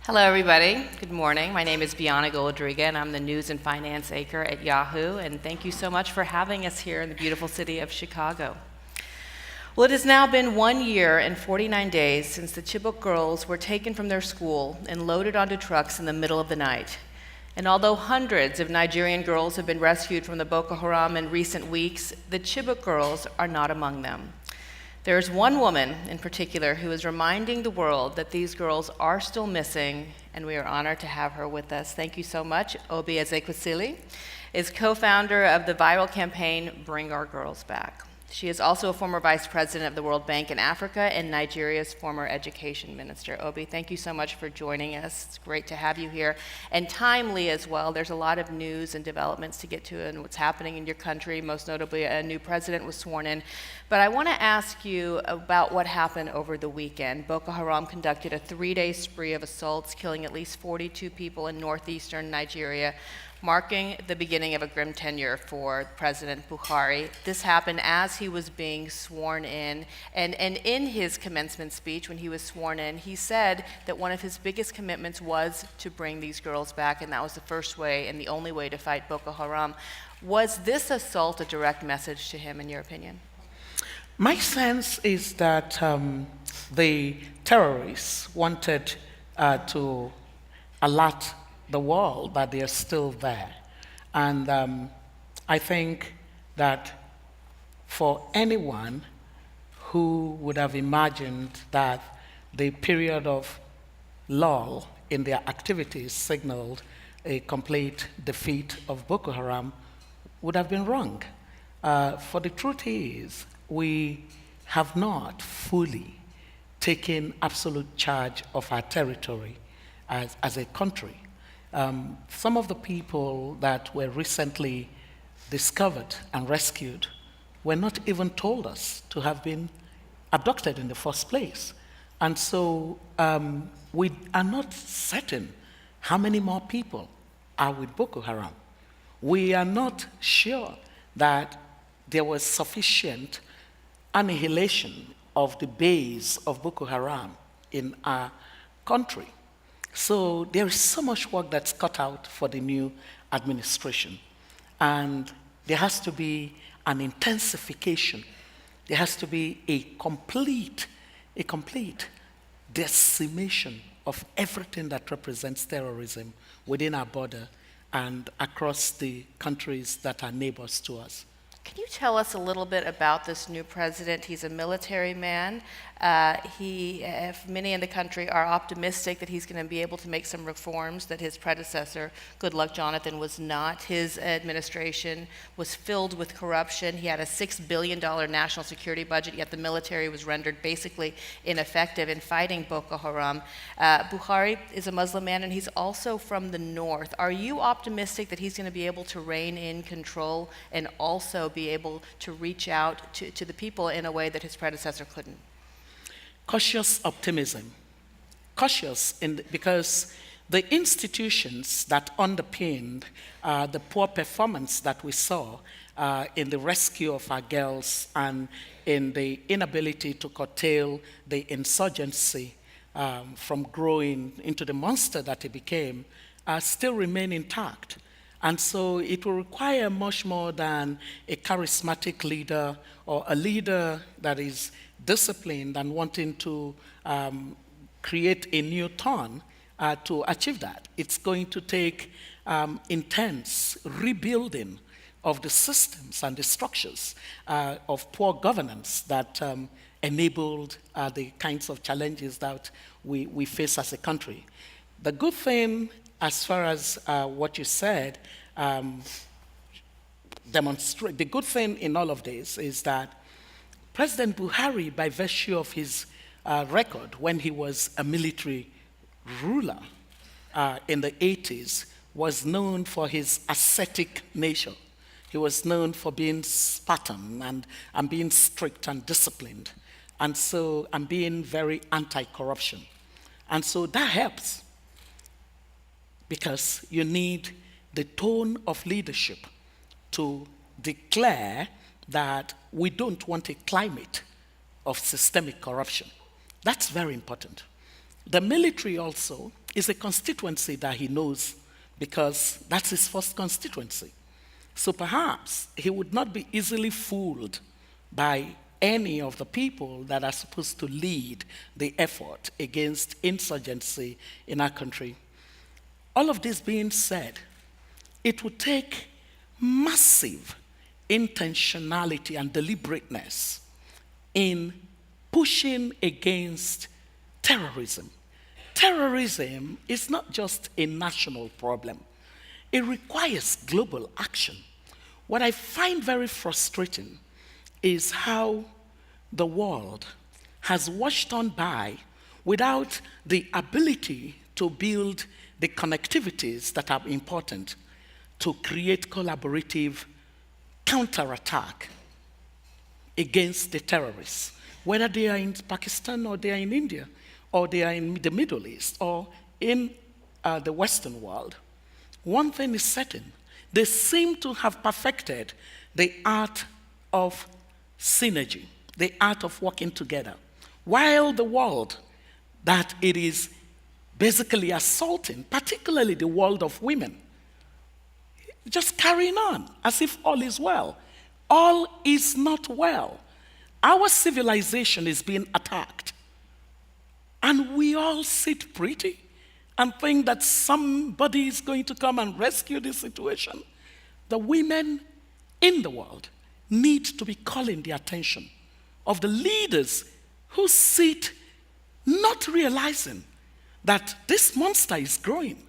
Hello, everybody. Good morning. My name is Bianna Golodryga, and I'm the news and finance anchor at Yahoo. And thank you so much for having us here in the beautiful city of Chicago. Well, it has now been 1 year and 49 days since the Chibok girls were taken from their school and loaded onto trucks in the middle of the night. And although hundreds of Nigerian girls have been rescued from the Boko Haram in recent weeks, the Chibok girls are not among them. There is one woman in particular who is reminding the world that these girls are still missing, and we are honored to have her with us. Thank you so much. Obiageli Ezekwesili is co-founder of the viral campaign, Bring Our Girls Back. She is also a former vice president of the World Bank in Africa and Nigeria's former education minister. Obi, thank you so much for joining us. It's great to have you here. And timely as well. There's a lot of news and developments to get to and what's happening in your country. Most notably, a new president was sworn in. But I want to ask you about what happened over the weekend. Boko Haram conducted a 3-day spree of assaults, killing at least 42 people in northeastern Nigeria, marking the beginning of a grim tenure for President Buhari. This happened as he was being sworn in, and in his commencement speech when he was sworn in, he said that one of his biggest commitments was to bring these girls back, and that was the first way and the only way to fight Boko Haram. Was this assault a direct message to him, in your opinion? My sense is that the terrorists wanted to alert the world that they are still there. And I think that for anyone who would have imagined that the period of lull in their activities signaled a complete defeat of Boko Haram would have been wrong. For the truth is, we have not fully taken absolute charge of our territory as a country. Some of the people that were recently discovered and rescued were not even told us to have been abducted in the first place. And so we are not certain how many more people are with Boko Haram. We are not sure that there was sufficient annihilation of the base of Boko Haram in our country. So there is so much work that's cut out for the new administration. And there has to be an intensification. There has to be a complete decimation of everything that represents terrorism within our border and across the countries that are neighbors to us. Can you tell us a little bit about this new president? He's a military man. Many in the country are optimistic that he's going to be able to make some reforms that his predecessor, Goodluck Jonathan, was not. His administration was filled with corruption. He had a $6 billion national security budget, yet the military was rendered basically ineffective in fighting Boko Haram. Buhari is a Muslim man, and he's also from the north. Are you optimistic that he's going to be able to rein in control and also be able to reach out to the people in a way that his predecessor couldn't? Cautious optimism. Because the institutions that underpinned the poor performance that we saw in the rescue of our girls and in the inability to curtail the insurgency from growing into the monster that it became still remain intact. And so it will require much more than a charismatic leader or a leader that is disciplined and wanting to create a new turn to achieve that. It's going to take intense rebuilding of the systems and the structures of poor governance that enabled the kinds of challenges that we face as a country. The good thing, as far as what you said, the good thing in all of this is that President Buhari, by virtue of his record when he was a military ruler in the 80s, was known for his ascetic nature. He was known for being Spartan and being strict and disciplined, and being very anti-corruption. And so that helps, because you need the tone of leadership to declare that we don't want a climate of systemic corruption. That's very important. The military also It's a constituency that he knows because that's his first constituency. So perhaps he would not be easily fooled by any of the people that are supposed to lead the effort against insurgency in our country. All of this being said, it would take massive intentionality and deliberateness in pushing against terrorism. Terrorism is not just a national problem. It requires global action. What I find very frustrating is how the world has washed on by without the ability to build the connectivities that are important to create collaborative counterattack against the terrorists, whether they are in Pakistan or they are in India or they are in the Middle East or in the Western world. One thing is certain, they seem to have perfected the art of synergy, the art of working together, while the world that it is basically assaulting, particularly the world of women, just carrying on as if all is well. All is not well. Our civilization is being attacked, and we all sit pretty and think that somebody is going to come and rescue this situation. The women in the world need to be calling the attention of the leaders who sit not realizing that this monster is growing.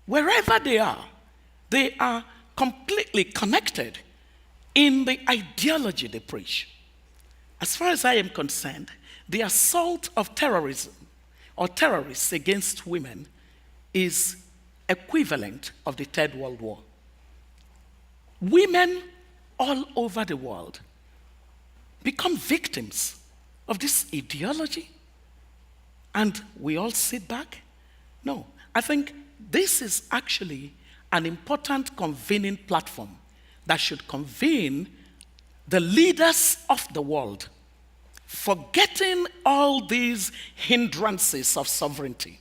Wherever they are completely connected in the ideology they preach. As far as I am concerned, the assault of terrorism or terrorists against women is equivalent of the Third World War. Women all over the world become victims of this ideology, and we all sit back? No, I think this is actually an important convening platform that should convene the leaders of the world, forgetting all these hindrances of sovereignty.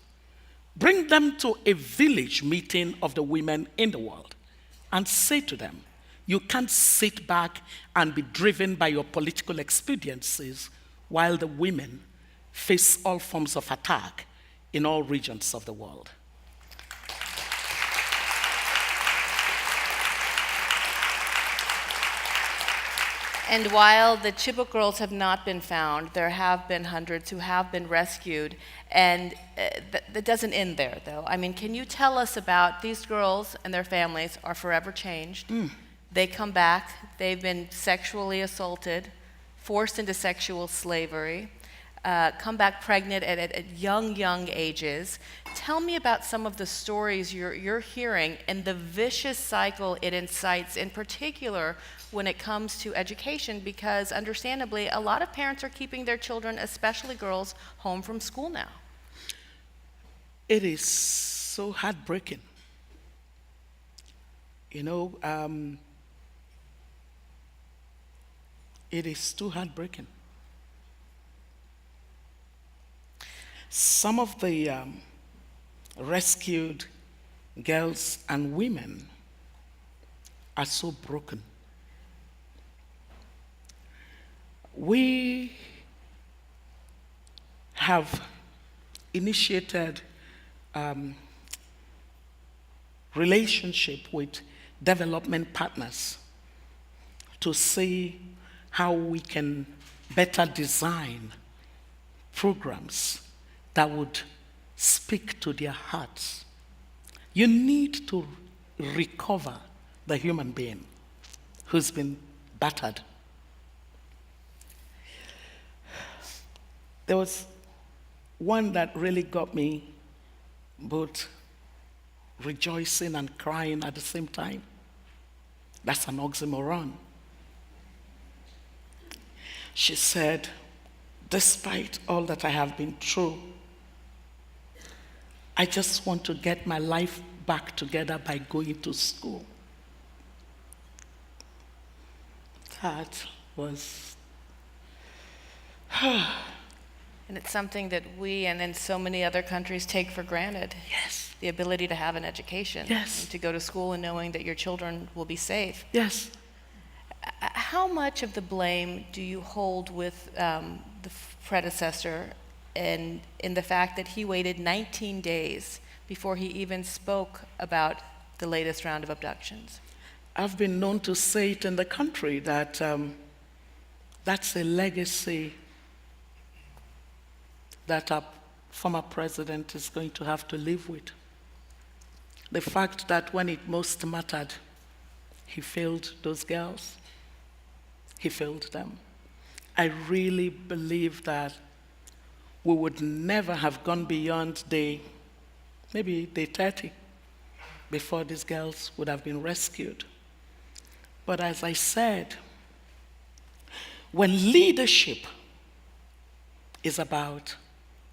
Bring them to a village meeting of the women in the world and say to them, you can't sit back and be driven by your political expediencies while the women face all forms of attack in all regions of the world. And while the Chibok girls have not been found, there have been hundreds who have been rescued, and that doesn't end there, though. I mean, can you tell us about these girls and their families are forever changed? They come back, they've been sexually assaulted, forced into sexual slavery, come back pregnant at young ages. Tell me about some of the stories you're hearing and the vicious cycle it incites, in particular when it comes to education, because understandably, a lot of parents are keeping their children, especially girls, home from school now. It is so heartbreaking. You know, it is too heartbreaking. Some of the rescued girls and women are so broken. We have initiated relationship with development partners to see how we can better design programs that would speak to their hearts. You need to recover the human being who's been battered. There was one that really got me both rejoicing and crying at the same time. That's an oxymoron. She said, despite all that I have been through, I just want to get my life back together by going to school. That was And it's something that we and so many other countries take for granted. Yes. The ability to have an education. Yes. And to go to school and knowing that your children will be safe. Yes. How much of the blame do you hold with the predecessor in the fact that he waited 19 days before he even spoke about the latest round of abductions? I've been known to say it in the country that that's a legacy that our former president is going to have to live with. The fact that when it most mattered, he failed those girls. He failed them. I really believe that we would never have gone beyond maybe day 30 before these girls would have been rescued. But as I said, when leadership is about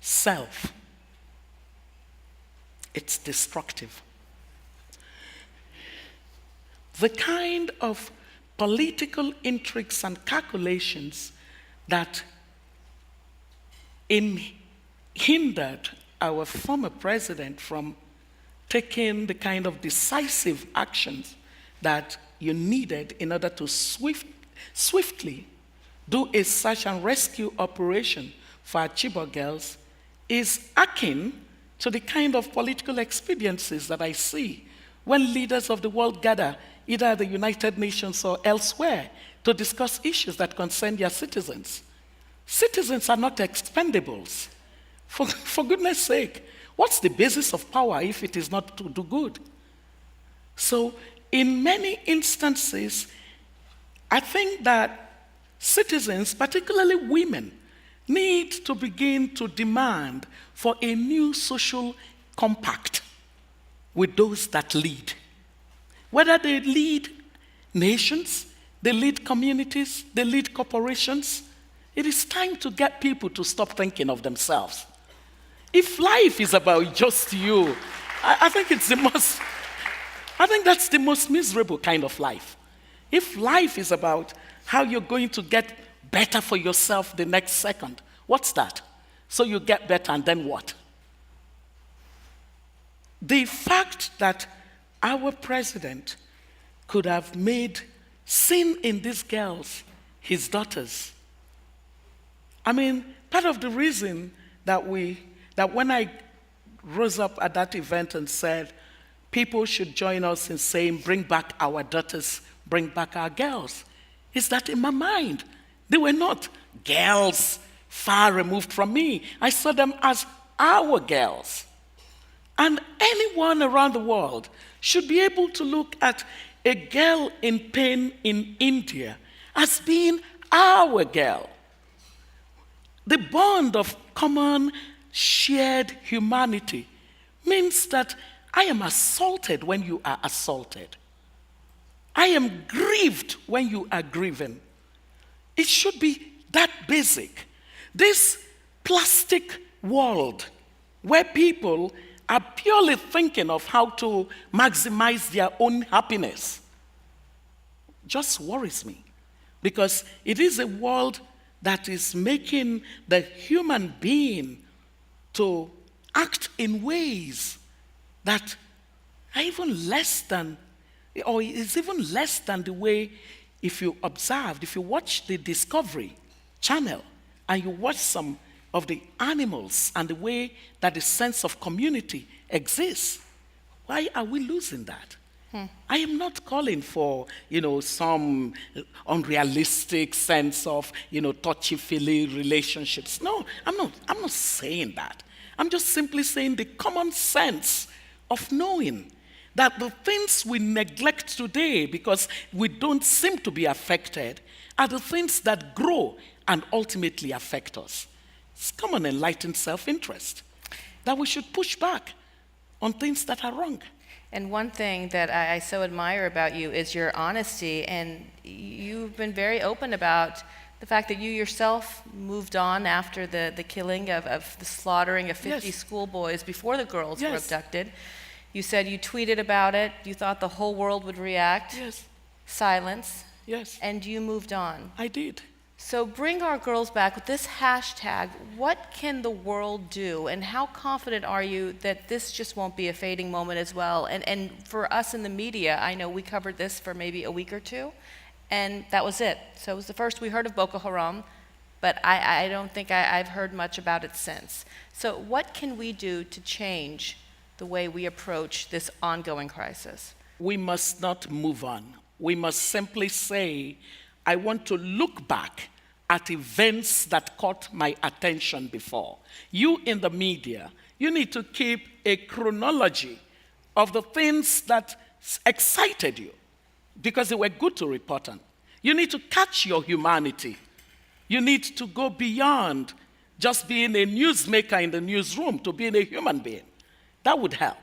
self, it's destructive. The kind of political intrigues and calculations that hindered our former president from taking the kind of decisive actions that you needed in order to swiftly do a search and rescue operation for our Chibok girls is akin to the kind of political expediencies that I see when leaders of the world gather either at the United Nations or elsewhere to discuss issues that concern their citizens. Citizens are not expendables. For goodness sake, what's the basis of power if it is not to do good? So in many instances, I think that citizens, particularly women, need to begin to demand for a new social compact with those that lead. Whether they lead nations, they lead communities, they lead corporations, it is time to get people to stop thinking of themselves. If life is about just you, I think that's the most miserable kind of life. If life is about how you're going to get better for yourself the next second, what's that? So you get better and then what? The fact that our president could have seen in these girls his daughters. I mean, part of the reason that when I rose up at that event and said, people should join us in saying, bring back our daughters, bring back our girls, is that in my mind, they were not girls far removed from me. I saw them as our girls. And anyone around the world should be able to look at a girl in pain in India as being our girl. The bond of common shared humanity means that I am assaulted when you are assaulted. I am grieved when you are grieving. It should be that basic. This plastic world where people are purely thinking of how to maximize their own happiness just worries me, because it is a world that is making the human being to act in ways that are even less than, or is even less than the way, if you watch the Discovery Channel and you watch some of the animals and the way that the sense of community exists, why are we losing that? I am not calling for, some unrealistic sense of, touchy-feely relationships. No, I'm not saying that. I'm just simply saying the common sense of knowing that the things we neglect today because we don't seem to be affected are the things that grow and ultimately affect us. It's common enlightened self-interest that we should push back on things that are wrong. And one thing that I so admire about you is your honesty, and you've been very open about the fact that you yourself moved on after the killing of the slaughtering of 50 Yes. schoolboys before the girls were Yes. abducted. You said you tweeted about it, you thought the whole world would react. Yes, Silence. yes, And you moved on. I did. So bring our girls back with this hashtag. What can the world do, and how confident are you that this just won't be a fading moment as well? And for us in the media, I know we covered this for maybe a week or two, and that was it. So it was the first we heard of Boko Haram, but I don't think I've heard much about it since. So what can we do to change the way we approach this ongoing crisis? We must not move on. We must simply say, I want to look back at events that caught my attention before. You in the media, you need to keep a chronology of the things that excited you because they were good to report on. You need to catch your humanity. You need to go beyond just being a newsmaker in the newsroom to being a human being. That would help.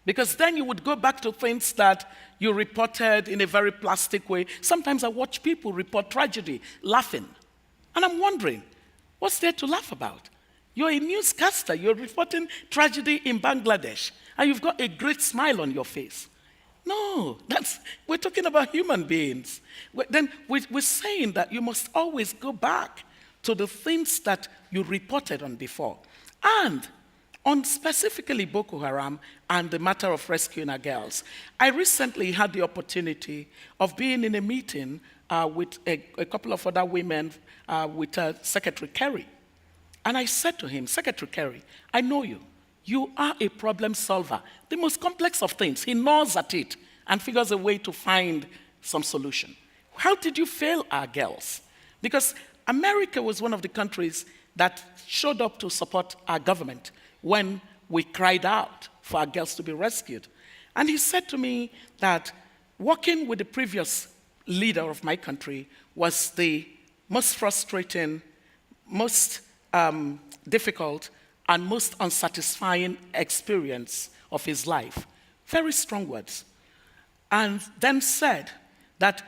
Because then you would go back to things that you reported in a very plastic way. Sometimes I watch people report tragedy, laughing. And I'm wondering, what's there to laugh about? You're a newscaster. You're reporting tragedy in Bangladesh. And you've got a great smile on your face. No, we're talking about human beings. Then we're saying that you must always go back to the things that you reported on before. And on specifically Boko Haram and the matter of rescuing our girls, I recently had the opportunity of being in a meeting with a couple of other women with Secretary Kerry. And I said to him, Secretary Kerry, I know you. You are a problem solver. The most complex of things. He gnaws at it and figures a way to find some solution. How did you fail our girls? Because America was one of the countries that showed up to support our government when we cried out for our girls to be rescued. And he said to me that working with the previous leader of my country was the most frustrating, most difficult, and most unsatisfying experience of his life. Very strong words. And then said that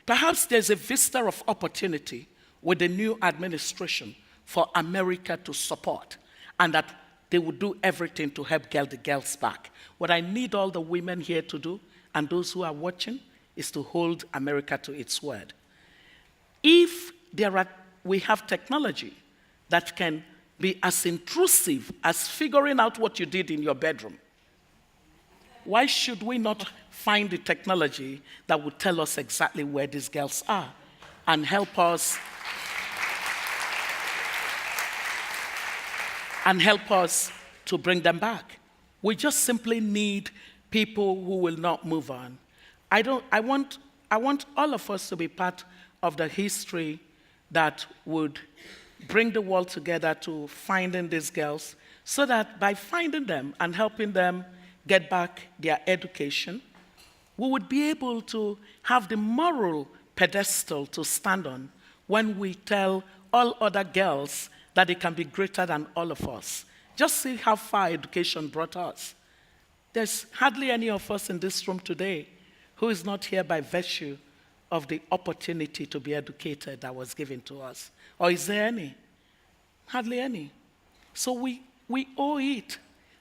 perhaps there's a vista of opportunity with the new administration for America to support, and that they would do everything to help get the girls back. What I need all the women here to do, and those who are watching, is to hold America to its word. If we have technology that can be as intrusive as figuring out what you did in your bedroom, why should we not find the technology that would tell us exactly where these girls are and help us to bring them back? We just simply need people who will not move on. I want all of us to be part of the history that would bring the world together to finding these girls, so that by finding them and helping them get back their education, we would be able to have the moral pedestal to stand on when we tell all other girls that they can be greater than all of us. Just see how far education brought us. There's hardly any of us in this room today who is not here by virtue of the opportunity to be educated that was given to us. Or is there any? Hardly any. So we owe it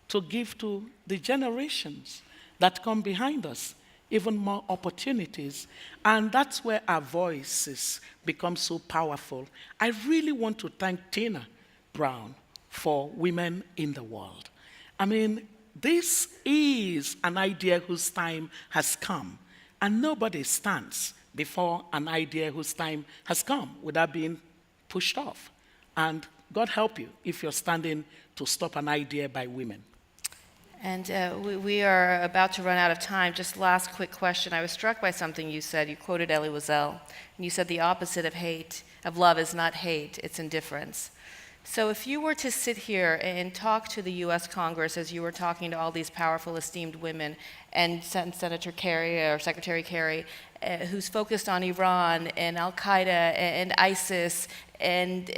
to give to the generations that come behind us even more opportunities. And that's where our voices become so powerful. I really want to thank Tina Brown for Women in the World. I mean, this is an idea whose time has come, and nobody stands before an idea whose time has come without being pushed off. And God help you if you're standing to stop an idea by women. And we are about to run out of time. Just last quick question. I was struck by something you said. You quoted Elie Wiesel, and you said the opposite of love is not hate, it's indifference. So if you were to sit here and talk to the U.S. Congress as you were talking to all these powerful, esteemed women, and Senator Kerry or Secretary Kerry, who's focused on Iran and Al-Qaeda and ISIS and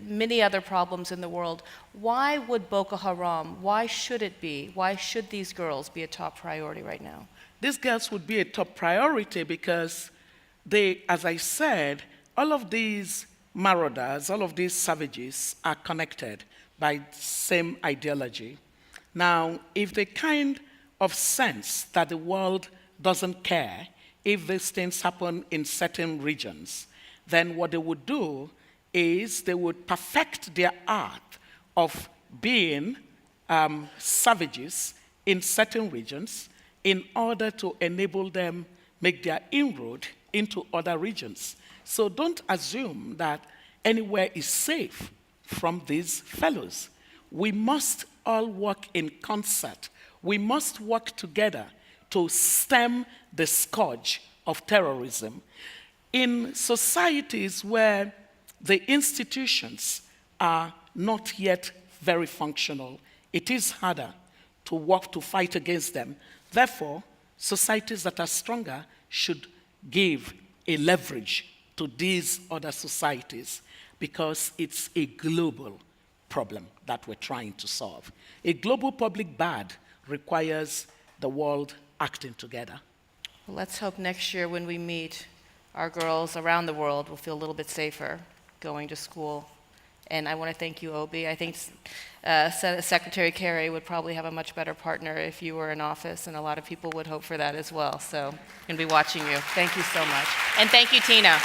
many other problems in the world, why would Boko Haram, why should it be, why should these girls be a top priority right now? These girls would be a top priority because they, as I said, all of these marauders, all of these savages are connected by same ideology. Now, if they kind of sense that the world doesn't care if these things happen in certain regions, then what they would do is they would perfect their art of being savages in certain regions in order to enable them make their inroad into other regions. So don't assume that anywhere is safe from these fellows. We must all work in concert. We must work together to stem the scourge of terrorism. In societies where the institutions are not yet very functional, it is harder to work to fight against them. Therefore, societies that are stronger should give a leverage to these other societies because it's a global problem that we're trying to solve. A global public bad requires the world acting together. Well, let's hope next year when we meet, our girls around the world will feel a little bit safer going to school. And I want to thank you, Obi. I think Secretary Kerry would probably have a much better partner if you were in office, and a lot of people would hope for that as well. So I'm going to be watching you. Thank you so much. And thank you, Tina.